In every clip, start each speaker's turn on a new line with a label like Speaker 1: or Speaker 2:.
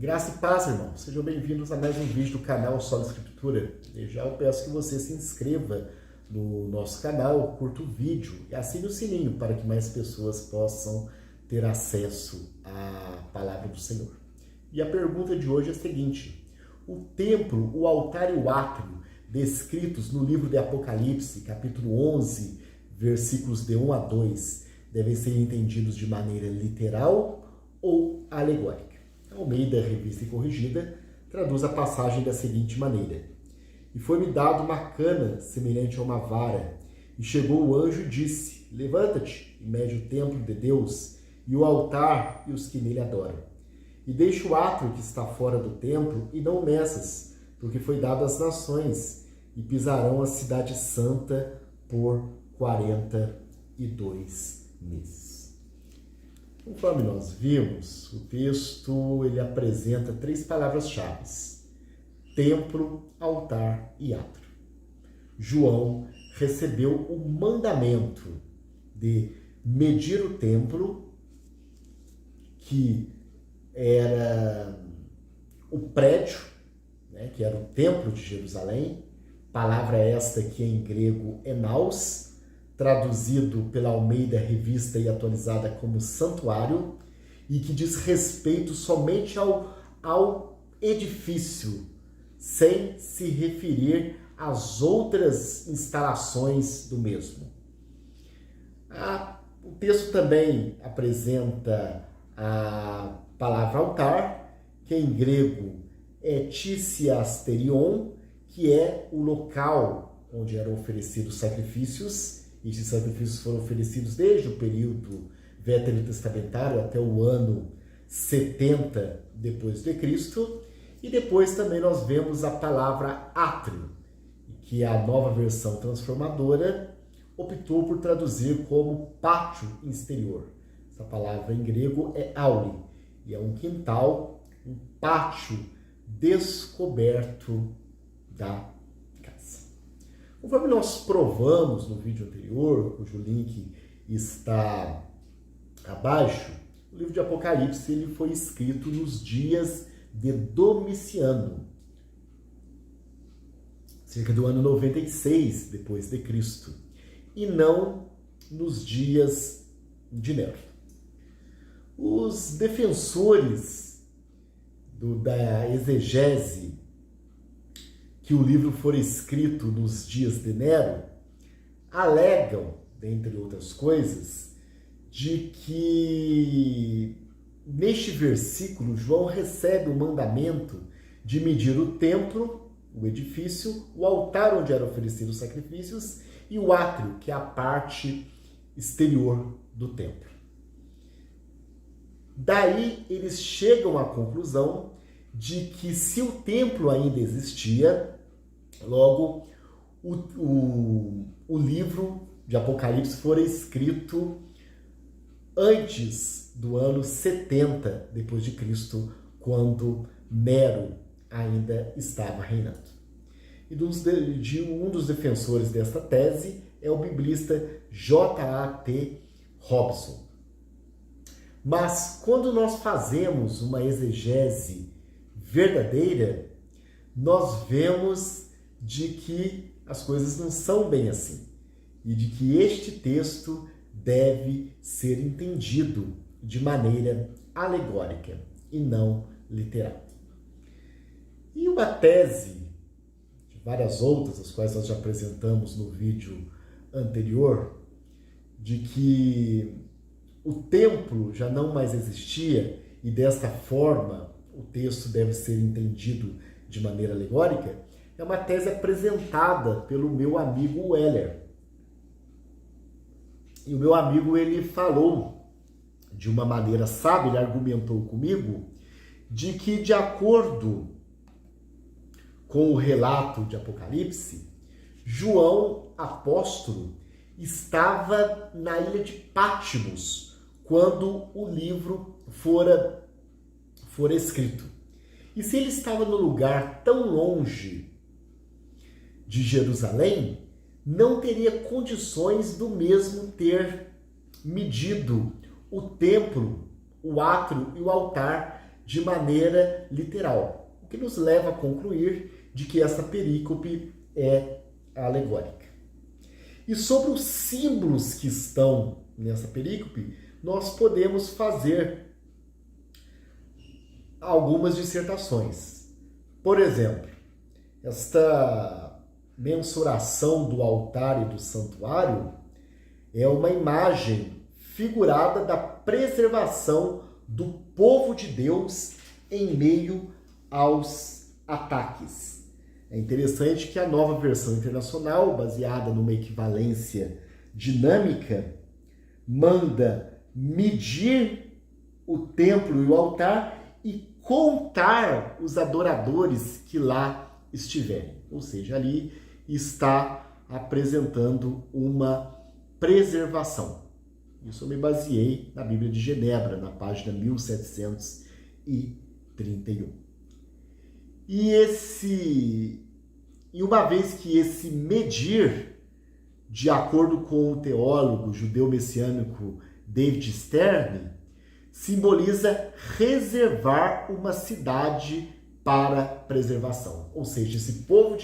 Speaker 1: Graça e paz, irmãos. Sejam bem-vindos a mais um vídeo do canal Sola Escritura. E já eu peço que você se inscreva no nosso canal, curta o vídeo e assine o sininho para que mais pessoas possam ter acesso à palavra do Senhor. E a pergunta de hoje é a seguinte: o templo, o altar e o átrio descritos no livro de Apocalipse, capítulo 11, versículos de 1 a 2, devem ser entendidos de maneira literal ou alegórica? Almeida, Revista e Corrigida, traduz a passagem da seguinte maneira: E foi-me dado uma cana semelhante a uma vara, e chegou o anjo e disse: Levanta-te, e mede o templo de Deus, e o altar, e os que nele adoram. E deixa o átrio que está fora do templo, e não o meças, porque foi dado às nações, e pisarão a cidade santa por 42 meses. Conforme nós vimos, o texto ele apresenta 3 palavras-chave: templo, altar e átrio. João recebeu o mandamento de medir o templo, que era o prédio, que era o templo de Jerusalém, palavra esta que em grego é naos, traduzido pela Almeida Revista e Atualizada como santuário, e que diz respeito somente ao edifício, sem se referir às outras instalações do mesmo. O texto também apresenta a palavra altar, que em grego é tisiasterion, que é o local onde eram oferecidos sacrifícios. Estes sacrifícios foram oferecidos desde o período veterotestamentário até o ano 70 depois de Cristo. E depois também nós vemos a palavra átrio, que a nova versão transformadora optou por traduzir como pátio exterior. Essa palavra em grego é auri, e é um quintal, um pátio descoberto da casa. Conforme nós provamos no vídeo anterior, cujo link está abaixo, o livro de Apocalipse ele foi escrito nos dias de Domiciano, cerca do ano 96 depois de Cristo, e não nos dias de Nero. Os defensores da exegese que o livro for escrito nos dias de Nero alegam, dentre outras coisas, de que neste versículo João recebe o mandamento de medir o templo, o edifício, o altar onde eram oferecidos os sacrifícios e o átrio, que é a parte exterior do templo. Daí eles chegam à conclusão de que se o templo ainda existia, logo o livro de Apocalipse fora escrito antes do ano 70 depois de Cristo, quando Nero ainda estava reinando. E um dos defensores desta tese é o biblista J.A.T. Robson. Mas quando nós fazemos uma exegese verdadeira, nós vemos de que as coisas não são bem assim, e de que este texto deve ser entendido de maneira alegórica e não literal. E uma tese, de várias outras, as quais nós já apresentamos no vídeo anterior, de que o templo já não mais existia e desta forma o texto deve ser entendido de maneira alegórica, é uma tese apresentada pelo meu amigo Weller. E o meu amigo ele falou de uma maneira sábia, ele argumentou comigo, de que de acordo com o relato de Apocalipse, João, apóstolo, estava na ilha de Patmos quando o livro fora escrito. E se ele estava no lugar tão longe de Jerusalém, não teria condições do mesmo ter medido o templo, o átrio e o altar de maneira literal, o que nos leva a concluir de que essa perícope é alegórica. E sobre os símbolos que estão nessa perícope, nós podemos fazer algumas dissertações. Por exemplo, esta mensuração do altar e do santuário é uma imagem figurada da preservação do povo de Deus em meio aos ataques. É interessante que a Nova Versão Internacional, baseada numa equivalência dinâmica, manda medir o templo e o altar e contar os adoradores que lá estiverem. Ou seja, ali está apresentando uma preservação. Isso eu me baseei na Bíblia de Genebra, na página 1731. E uma vez que esse medir, de acordo com o teólogo judeu messiânico David Stern, simboliza reservar uma cidade para preservação. Ou seja, o povo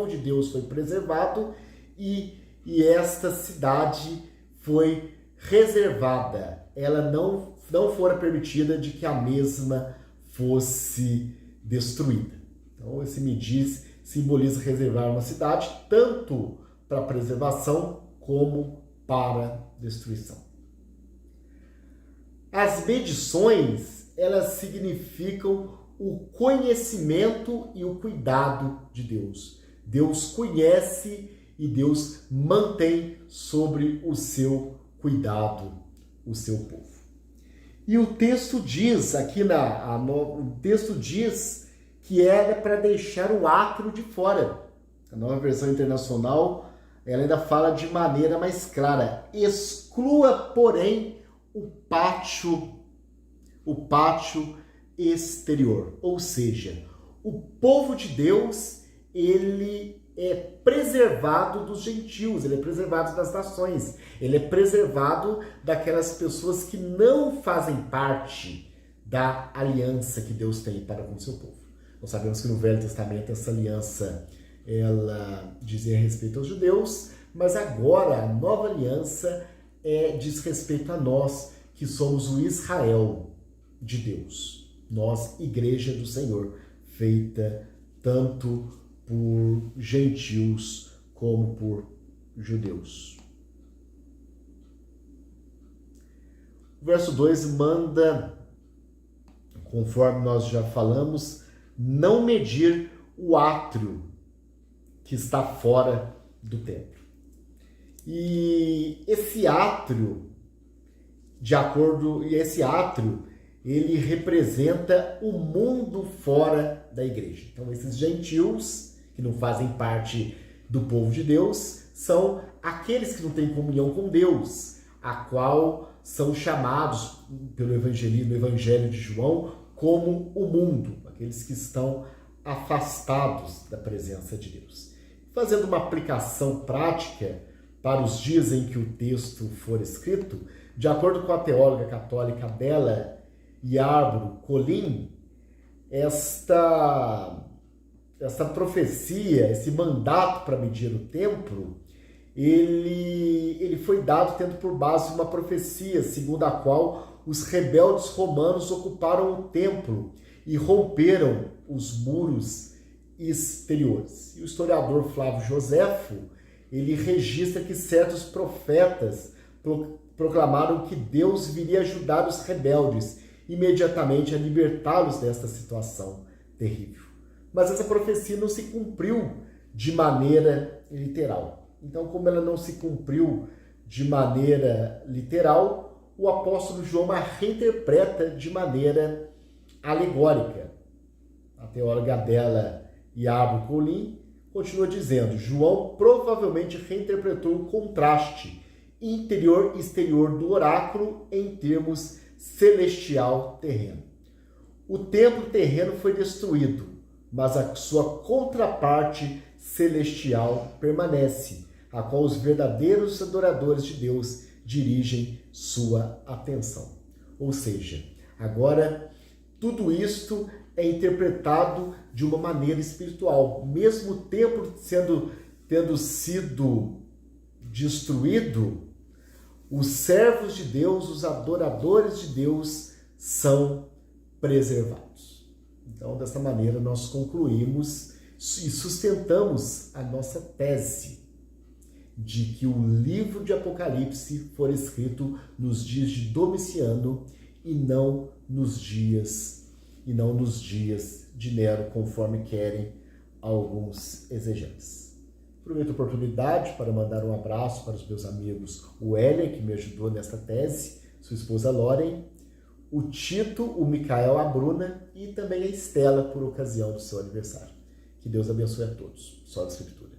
Speaker 1: de Deus foi preservado e esta cidade foi reservada. Ela não fora permitida de que a mesma fosse destruída. Então, esse medir simboliza reservar uma cidade tanto para preservação como para destruição. As medições, elas significam o conhecimento e o cuidado de Deus. Deus conhece e Deus mantém sobre o seu cuidado o seu povo. E o texto diz, o texto diz que era para deixar o átrio de fora. A Nova Versão Internacional, ela ainda fala de maneira mais clara: exclua, porém, o pátio exterior. Ou seja, o povo de Deus, ele é preservado dos gentios, ele é preservado das nações, ele é preservado daquelas pessoas que não fazem parte da aliança que Deus tem para com o seu povo. Nós sabemos que no Velho Testamento essa aliança, ela dizia respeito aos judeus, mas agora a nova aliança diz respeito a nós, que somos o Israel de Deus. Nós, igreja do Senhor, feita tanto por gentios como por judeus. O verso 2 manda, conforme nós já falamos, não medir o átrio que está fora do templo. E esse átrio, ele representa o mundo fora da igreja. Então, esses gentios que não fazem parte do povo de Deus são aqueles que não têm comunhão com Deus, a qual são chamados pelo Evangelho de João como o mundo, aqueles que estão afastados da presença de Deus. Fazendo uma aplicação prática para os dias em que o texto for escrito, de acordo com a teóloga católica Bela Yarbrough Colin, essa profecia, esse mandato para medir o templo, ele foi dado tendo por base uma profecia segundo a qual os rebeldes romanos ocuparam o templo e romperam os muros exteriores. E o historiador Flávio Joséfo, ele registra que certos profetas proclamaram que Deus viria ajudar os rebeldes imediatamente a libertá-los desta situação terrível. Mas essa profecia não se cumpriu de maneira literal. Então, como ela não se cumpriu de maneira literal, o apóstolo João a reinterpreta de maneira alegórica. A teóloga Bela Yarbrough Colin continua dizendo: João provavelmente reinterpretou o contraste interior e exterior do oráculo em termos celestial-terreno. O templo terreno foi destruído, mas a sua contraparte celestial permanece, a qual os verdadeiros adoradores de Deus dirigem sua atenção. Ou seja, agora tudo isto é interpretado de uma maneira espiritual. Mesmo o templo tendo sido destruído, os servos de Deus, os adoradores de Deus são preservados. Então, dessa maneira, nós concluímos e sustentamos a nossa tese de que o livro de Apocalipse foi escrito nos dias de Domiciano e não nos dias de Nero, conforme querem alguns exegetas. Aproveito a oportunidade para mandar um abraço para os meus amigos, o Hélio, que me ajudou nesta tese, sua esposa Loren, o Tito, o Micael, a Bruna e também a Estela, por ocasião do seu aniversário. Que Deus abençoe a todos. Só a Escritura.